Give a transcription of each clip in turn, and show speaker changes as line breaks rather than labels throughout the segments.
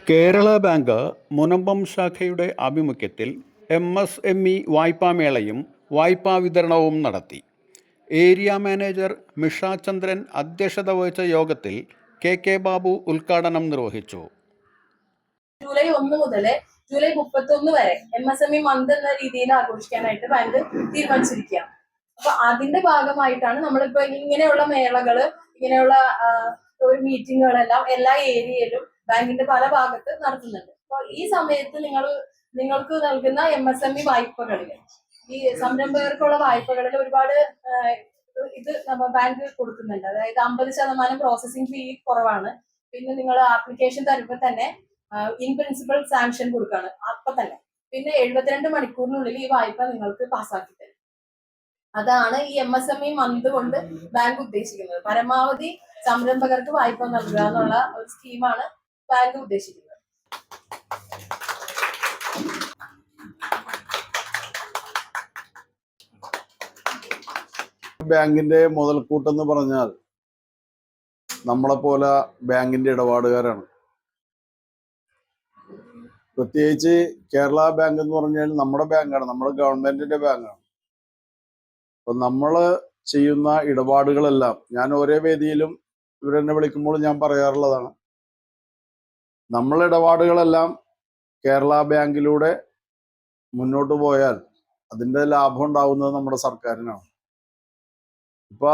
Kerala bank Munambam ശാഖയുടെ ആഭിമുഖ്യത്തിൽ MSME വായ്പാമേളയും വായ്പാ വിതരണവും നടത്തി. ഏരിയ മാനേജർ മിഷ ചന്ദ്രൻ അധ്യക്ഷത വഹിച്ച യോഗത്തിൽ KK ബാബു ഉദ്ഘാടനം നിർവഹിച്ചു.
ജൂലൈ 1 മുതൽ ജൂലൈ 31 വരെ MSME മന്ത് എന്ന രീതിയിൽ ആഘോഷിക്കാനായിട്ട് ബാങ്ക് തീരുമാനിച്ചിരിക്കുകയാണ്. അപ്പൊ അതിന്റെ ഭാഗമായിട്ടാണ് നമ്മളിപ്പോ ഇങ്ങനെയുള്ള മേളകള്, ഇങ്ങനെയുള്ള മീറ്റിങ്ങുകളെല്ലാം എല്ലാ ഏരിയയിലും ബാങ്കിന്റെ പല ഭാഗത്ത് നടത്തുന്നുണ്ട്. അപ്പൊ ഈ സമയത്ത് നിങ്ങൾക്ക് നൽകുന്ന MSME വായ്പകളിൽ, ഈ സംരംഭകർക്കുള്ള വായ്പകളിൽ ഒരുപാട് ഇത് നമ്മൾ ബാങ്ക് കൊടുക്കുന്നുണ്ട്. അതായത് 50% പ്രോസസിംഗ് ഫീ കുറവാണ്. പിന്നെ നിങ്ങൾ ആപ്ലിക്കേഷൻ തരുമ്പോൾ തന്നെ ഇൻ പ്രിൻസിപ്പൽ സാങ്ഷൻ കൊടുക്കാണ് അപ്പൊ തന്നെ. പിന്നെ 72 മണിക്കൂറിനുള്ളിൽ ഈ വായ്പ നിങ്ങൾക്ക് പാസ്സാക്കി തരും. അതാണ് ഈ MSME മന്ത് കൊണ്ട് ബാങ്ക് ഉദ്ദേശിക്കുന്നത്. പരമാവധി സംരംഭകർക്ക് വായ്പ നൽകുക എന്നുള്ള ഒരു സ്കീമാണ് ബാങ്ക് ഉദ്ദേശിക്കുന്നത്.
ബാങ്കിന്റെ മുതൽക്കൂട്ടെന്ന് പറഞ്ഞാൽ നമ്മളെപ്പോലെ ബാങ്കിന്റെ ഇടപാടുകാരാണ്. പ്രത്യേകിച്ച് കേരള ബാങ്ക് എന്ന് പറഞ്ഞാൽ നമ്മുടെ ബാങ്കാണ്, നമ്മുടെ ഗവൺമെന്റിന്റെ ബാങ്കാണ്. അപ്പൊ നമ്മൾ ചെയ്യുന്ന ഇടപാടുകളെല്ലാം ഞാൻ ഓരോ വേദിയിലും ഇവരെന്നെ വിളിക്കുമ്പോൾ ഞാൻ പറയാറുള്ളതാണ്. നമ്മളെ ഇടപാടുകളെല്ലാം കേരള ബാങ്കിലൂടെ മുന്നോട്ട് പോയാൽ അതിൻ്റെ ലാഭം ഉണ്ടാവുന്നത് നമ്മുടെ സർക്കാരിനാണ്. ഇപ്പൊ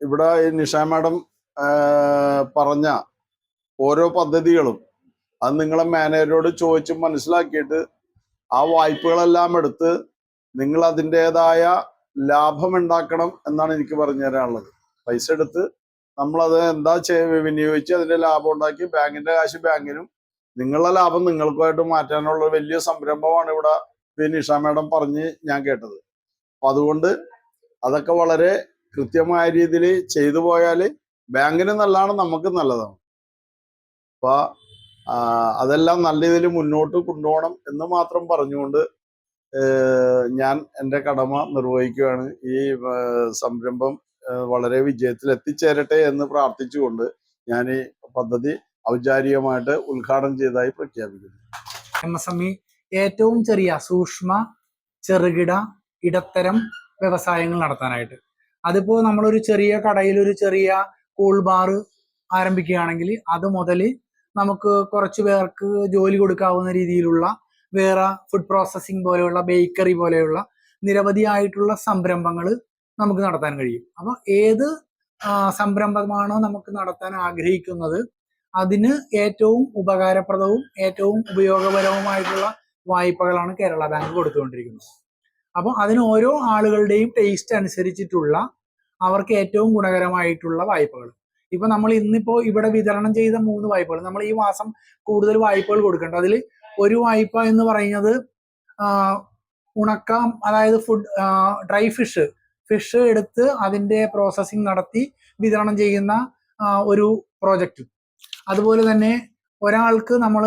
ഇവിടെ ഈ നിഷ മാഡം പറഞ്ഞ ഓരോ പദ്ധതികളും അത് നിങ്ങളെ മാനേജരോട് ചോദിച്ച് മനസ്സിലാക്കിയിട്ട് ആ വായ്പകളെല്ലാം എടുത്ത് നിങ്ങൾ അതിൻ്റെതായ ലാഭം ഉണ്ടാക്കണം എന്നാണ് എനിക്ക് പറഞ്ഞു തരാനുള്ളത്. പൈസ എടുത്ത് നമ്മളത് എന്താ വിനിയോഗിച്ച് അതിന്റെ ലാഭം ഉണ്ടാക്കി ബാങ്കിന്റെ കാശ് ബാങ്കിനും നിങ്ങളുടെ ലാഭം നിങ്ങൾക്കുമായിട്ട് മാറ്റാനുള്ള വലിയ സംരംഭമാണ് ഇവിടെ നിഷ മാഡം പറഞ്ഞ് ഞാൻ കേട്ടത്. അപ്പൊ അതുകൊണ്ട് അതൊക്കെ വളരെ കൃത്യമായ രീതിയിൽ ചെയ്തു പോയാൽ ബാങ്കിന് നല്ലതാണ്, നമുക്ക് നല്ലതാണ്. അപ്പൊ അതെല്ലാം നല്ല രീതിയിൽ മുന്നോട്ട് കൊണ്ടുപോകണം എന്ന് മാത്രം പറഞ്ഞുകൊണ്ട് ഞാൻ എൻ്റെ കടമ നിർവഹിക്കുകയാണ്. ഈ സംരംഭം വളരെ വിജയത്തിൽ എത്തിച്ചേരട്ടെ എന്ന് പ്രാർത്ഥിച്ചുകൊണ്ട് ഞാൻ ഈ പദ്ധതി ഔപചാരികമായിട്ട് ഉദ്ഘാടനം ചെയ്തതായി പ്രഖ്യാപിക്കുന്നു.
MSME ഏറ്റവും ചെറിയ സൂക്ഷ്മ, ചെറുകിട, ഇടത്തരം വ്യവസായങ്ങൾ നടത്താനായിട്ട്, അതിപ്പോ നമ്മളൊരു ചെറിയ കടയിൽ ഒരു ചെറിയ കൂൾ ബാർ ആരംഭിക്കുകയാണെങ്കിൽ അത് മുതൽ നമുക്ക് കുറച്ച് പേർക്ക് ജോലി കൊടുക്കാവുന്ന രീതിയിലുള്ള വേറെ ഫുഡ് പ്രോസസ്സിംഗ് പോലെയുള്ള, ബേക്കറി പോലെയുള്ള നിരവധിയായിട്ടുള്ള സംരംഭങ്ങൾ നമുക്ക് നടത്താൻ കഴിയും. അപ്പൊ ഏത് സംരംഭമാണോ നമുക്ക് നടത്താൻ ആഗ്രഹിക്കുന്നത് അതിന് ഏറ്റവും ഉപകാരപ്രദവും ഏറ്റവും ഉപയോഗപരവുമായിട്ടുള്ള വായ്പകളാണ് കേരള ബാങ്ക് കൊടുത്തുകൊണ്ടിരിക്കുന്നത്. അപ്പൊ അതിന് ഓരോ ആളുകളുടെയും ടേസ്റ്റ് അനുസരിച്ചിട്ടുള്ള അവർക്ക് ഏറ്റവും ഗുണകരമായിട്ടുള്ള വായ്പകൾ. ഇപ്പൊ നമ്മൾ ഇന്നിപ്പോ ഇവിടെ വിതരണം ചെയ്ത 3 വായ്പകൾ, നമ്മൾ ഈ മാസം കൂടുതൽ വായ്പകൾ കൊടുക്കേണ്ട. അതിൽ ഒരു വായ്പ എന്ന് പറയുന്നത് ഉണക്കം, അതായത് ഡ്രൈ ഫിഷ് എടുത്ത് അതിന്റെ പ്രോസസ്സിംഗ് നടത്തി വിതരണം ചെയ്യുന്ന ഒരു പ്രോജക്റ്റ്. അതുപോലെ തന്നെ ഒരാൾക്ക് നമ്മൾ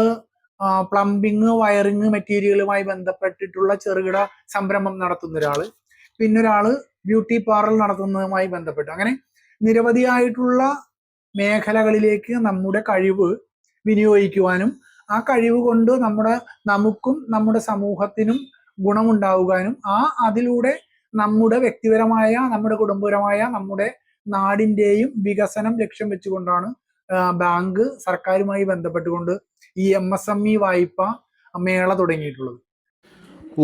പ്ലംബിങ്, വയറിങ് മെറ്റീരിയലുമായി ബന്ധപ്പെട്ടിട്ടുള്ള ചെറുകിട സംരംഭം നടത്തുന്ന ഒരാള്, പിന്നെ ഒരാള് ബ്യൂട്ടി പാർലർ നടത്തുന്നതുമായി ബന്ധപ്പെട്ട്, അങ്ങനെ നിരവധിയായിട്ടുള്ള മേഖലകളിലേക്ക് നമ്മുടെ കഴിവ് വിനിയോഗിക്കുവാനും ആ കഴിവ് കൊണ്ട് നമുക്കും നമ്മുടെ സമൂഹത്തിനും ഗുണമുണ്ടാവുവാനും അതിലൂടെ നമ്മുടെ വ്യക്തിപരമായ, നമ്മുടെ കുടുംബപരമായ, നമ്മുടെ നാടിന്റെയും വികസനം ലക്ഷ്യം വെച്ചുകൊണ്ടാണ് ബാങ്ക് സർക്കാരുമായി ബന്ധപ്പെട്ടുകൊണ്ട് ഈ MSME വായ്പ മേള തുടങ്ങിയിട്ടുള്ളത്.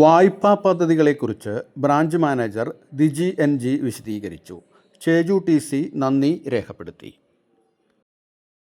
വായ്പാ പദ്ധതികളെക്കുറിച്ച് ബ്രാഞ്ച് മാനേജർ ദിജി NG വിശദീകരിച്ചു. ചേജു TC നന്ദി രേഖപ്പെടുത്തി.